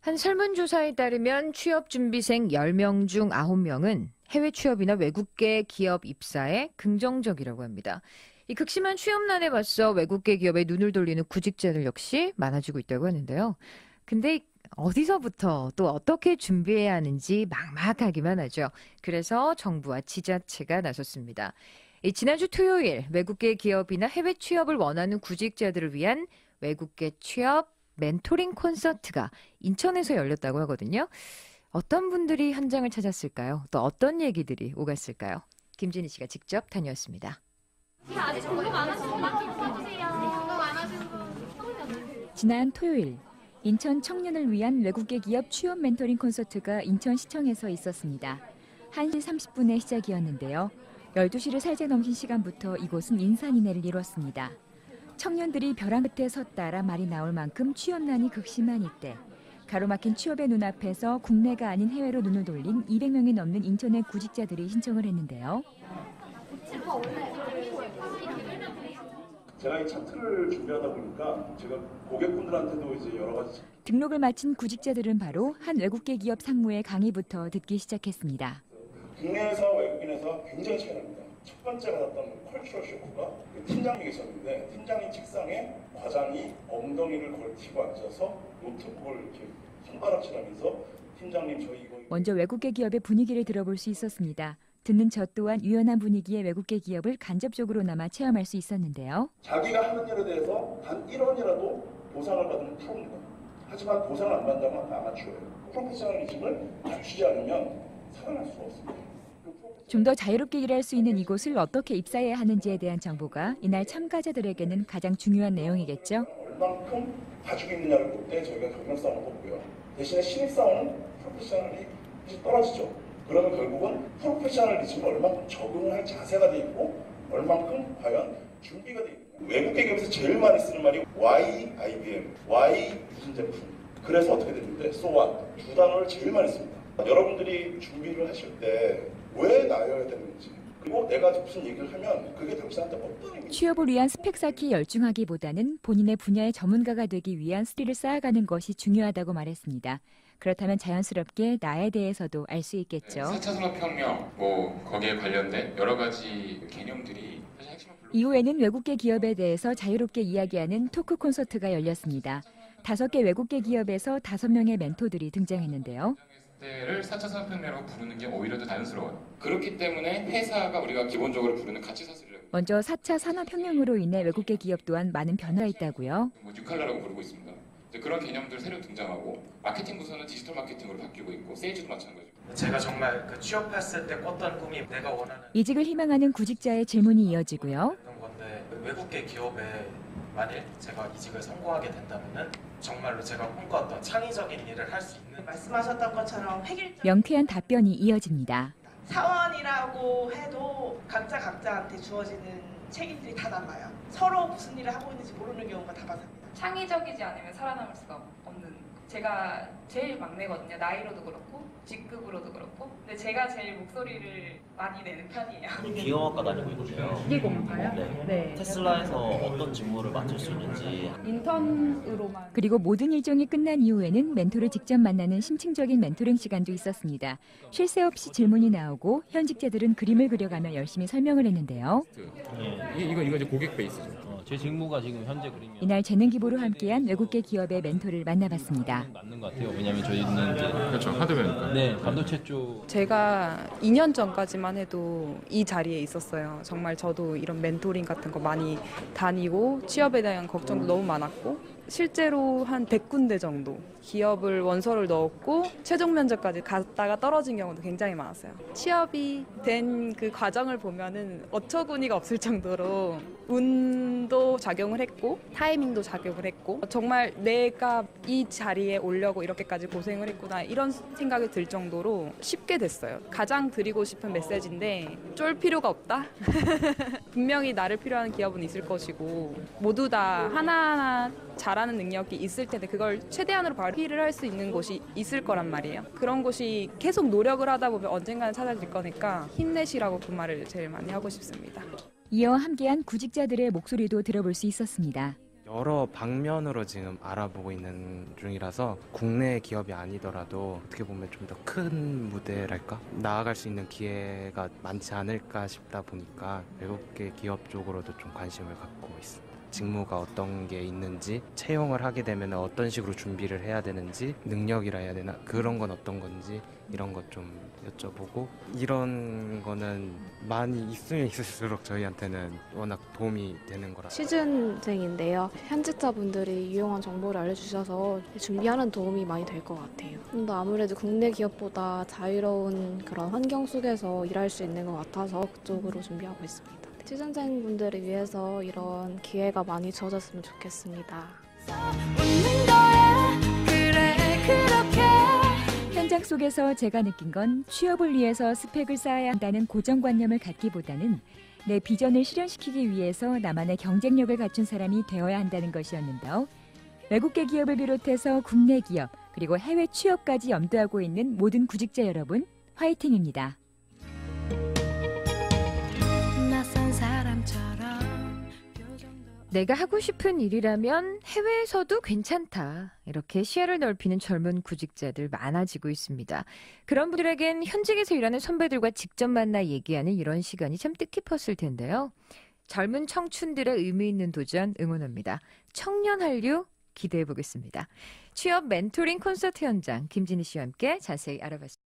한 설문조사에 따르면 취업준비생 10명 중 9명은 해외 취업이나 외국계 기업 입사에 긍정적이라고 합니다. 이 극심한 취업난에 맞서 외국계 기업에 눈을 돌리는 구직자들 역시 많아지고 있다고 하는데요. 근데 어디서부터 또 어떻게 준비해야 하는지 막막하기만 하죠. 그래서 정부와 지자체가 나섰습니다. 지난주 토요일 외국계 기업이나 해외 취업을 원하는 구직자들을 위한 외국계 취업 멘토링 콘서트가 인천에서 열렸다고 하거든요. 어떤 분들이 현장을 찾았을까요? 또 어떤 얘기들이 오갔을까요? 김진희 씨가 직접 다녀왔습니다. 지난 토요일 인천 청년을 위한 외국계 기업 취업 멘토링 콘서트가 인천시청에서 있었습니다. 1시 30분에 시작이었는데요. 12시를 살짝 넘긴 시간부터 이곳은 인산인해를 이뤘습니다. 청년들이 벼랑 끝에 섰다라 말이 나올 만큼 취업난이 극심한 이때 가로막힌 취업의 눈앞에서 국내가 아닌 해외로 눈을 돌린 200명이 넘는 인천의 구직자들이 신청을 했는데요. 제가 이 차트를 준비하다 보니까 제가 고객분들한테도 이제 여러 가지 등록을 마친 구직자들은 바로 한 외국계 기업 상무의 강의부터 듣기 시작했습니다. 국내에서 외국인에서 굉장히 차이 납니다. 첫 번째 받았던 컬처럴 쇼크가 팀장님이 계셨는데 팀장님 책상에 과장이 엉덩이를 걸치고 앉아서 노트북을 이렇게 손가락질하면서 팀장님 저희 이거 먼저 외국계 기업의 분위기를 들어볼 수 있었습니다. 듣는 저 또한 유연한 분위기의 외국계 기업을 간접적으로나마 체험할 수 있었는데요. 자기가 하는 일에 대해서 단 1원이라도 보상을 받으면 프로입니다. 하지만 보상을 안 받는다면 아마추어예요. 프로페셔널리즘을 갖추지 않으면 살아날 수가 없습니다. 좀 더 자유롭게 일할 수 있는 이곳을 어떻게 입사해야 하는지에 대한 정보가 이날 참가자들에게는 가장 중요한 내용이겠죠. 얼만큼 가지고 있느냐를 볼 때 저희가 경력사원을 뽑고요. 대신에 신입사원은 프로페셔널이 떨어지죠. 그러면 결국은 프로페셔널리즘을 얼만큼 적응을 할 자세가 돼 있고 얼만큼 과연 준비가 돼 있느냐. 외국계 기업에서 제일 많이 쓰는 말이 Y IBM, Y 무슨 제품. 그래서 어떻게 됐는데 So what? 두 단어를 제일 많이 씁니다. 여러분들이 준비를 하실 때 왜 나여야 되는지 그리고 내가 무슨 얘기를 하면 그게 당신한테 어떤 의미인지 취업을 위한 스펙 쌓기에 열중하기보다는 본인의 분야의 전문가가 되기 위한 스킬을 쌓아가는 것이 중요하다고 말했습니다. 그렇다면 자연스럽게 나에 대해서도 알 수 있겠죠. 4차 산업혁명, 거기에 관련된 여러 가지 개념들이 사실 핵심은 이후에는 외국계 기업에 대해서 자유롭게 이야기하는 토크 콘서트가 열렸습니다. 5개 외국계 기업에서 5명의 멘토들이 등장했는데요. 때를 4차 산업혁명이라고 부르는 게 오히려 더 자연스러워요. 그렇기 때문에 회사가 우리가 기본적으로 부르는 가치사슬이라고 먼저 4차 산업혁명으로 인해 외국계 기업 또한 많은 변화가 있다고요. 뉴칼라라고 부르고 있습니다. 그런 개념들 새로 등장하고 마케팅 부서는 디지털 마케팅으로 바뀌고 있고 세일즈도 마찬가지고. 제가 정말 취업했을 때 꿨던 꿈이 내가 원하는 이직을 희망하는 구직자의 질문이 이어지고요. 그런 건데 외국계 기업에 만일 제가 이직을 성공하게 된다면은 정말로 제가 꿈꿨던 창의적인 일을 할 수 있는 말씀하셨던 것처럼 획일적 명쾌한 답변이 이어집니다. 사원이라고 해도 각자한테 주어지는 책임들이 다 달라요. 서로 무슨 일을 하고 있는지 모르는 경우가 다반사입니다. 창의적이지 않으면 살아남을 수가 없는. 제가 제일 막내거든요. 나이로도 그렇고 직급으로도 그렇고. 근데 제가 제일 목소리를 많이 내는 편이에요. 기계공학과 다니고 있는데요. 기계공학과요? 네. 테슬라에서 어떤 직무를 맡을 수 있는지 인턴으로만. 그리고 모든 일정이 끝난 이후에는 멘토를 직접 만나는 심층적인 멘토링 시간도 있었습니다. 쉴 새 없이 질문이 나오고 현직자들은 그림을 그려가며 열심히 설명을 했는데요. 이거 이제 고객 베이스죠. 제 직무가 지금 현재 그림이 이날 재능 기부로 함께한 외국계 기업의 멘토를 만나봤습니다. 맞는 것 같아요. 왜냐하면 저희는 이제 그렇죠. 하드웨어니까. 네 반도체 쪽 제가 2년 전까지만 해도 이 자리에 있었어요. 정말 저도 이런 멘토링 같은 거 많이 다니고 취업에 대한 걱정도 너무 많았고 실제로 한 100군데 정도 기업을 원서를 넣었고 최종 면접까지 갔다가 떨어진 경우도 굉장히 많았어요. 취업이 된 그 과정을 보면은 어처구니가 없을 정도로 운도 작용을 했고 타이밍도 작용을 했고 정말 내가 이 자리에 오려고 이렇게까지 고생을 했구나 이런 생각이 들 정도로 쉽게 됐어요. 가장 드리고 싶은 메시지인데 쫄 필요가 없다. 분명히 나를 필요한 기업은 있을 것이고 모두 다 하나하나 잘하는 능력이 있을 텐데 그걸 최대한으로 발휘를 할 수 있는 곳이 있을 거란 말이에요. 그런 곳이 계속 노력을 하다 보면 언젠가는 찾아질 거니까 힘내시라고 그 말을 제일 많이 하고 싶습니다. 이어 함께한 구직자들의 목소리도 들어볼 수 있었습니다. 여러 방면으로 지금 알아보고 있는 중이라서 국내 기업이 아니더라도 어떻게 보면 좀 더 큰 무대랄까? 나아갈 수 있는 기회가 많지 않을까 싶다 보니까 외국계 기업 쪽으로도 좀 관심을 갖고 있습니다. 직무가 어떤 게 있는지, 채용을 하게 되면 어떤 식으로 준비를 해야 되는지, 능력이라 해야 되나? 그런 건 어떤 건지 이런 것 좀 여쭤보고, 이런 거는 많이 있으면 있을수록 저희한테는 워낙 도움이 되는 거라. 취준생인데요. 현직자분들이 유용한 정보를 알려주셔서 준비하는 도움이 많이 될 것 같아요. 좀 더 아무래도 국내 기업보다 자유로운 그런 환경 속에서 일할 수 있는 것 같아서 그쪽으로 준비하고 있습니다. 취준생분들을 위해서 이런 기회가 많이 주어졌으면 좋겠습니다. 현장 속에서 제가 느낀 건 취업을 위해서 스펙을 쌓아야 한다는 고정관념을 갖기보다는 내 비전을 실현시키기 위해서 나만의 경쟁력을 갖춘 사람이 되어야 한다는 것이었는데요. 외국계 기업을 비롯해서 국내 기업 그리고 해외 취업까지 염두하고 있는 모든 구직자 여러분, 화이팅입니다. 내가 하고 싶은 일이라면 해외에서도 괜찮다. 이렇게 시야를 넓히는 젊은 구직자들 많아지고 있습니다. 그런 분들에겐 현직에서 일하는 선배들과 직접 만나 얘기하는 이런 시간이 참 뜻깊었을 텐데요. 젊은 청춘들의 의미 있는 도전 응원합니다. 청년 한류 기대해 보겠습니다. 취업 멘토링 콘서트 현장 김진희 씨와 함께 자세히 알아봤습니다.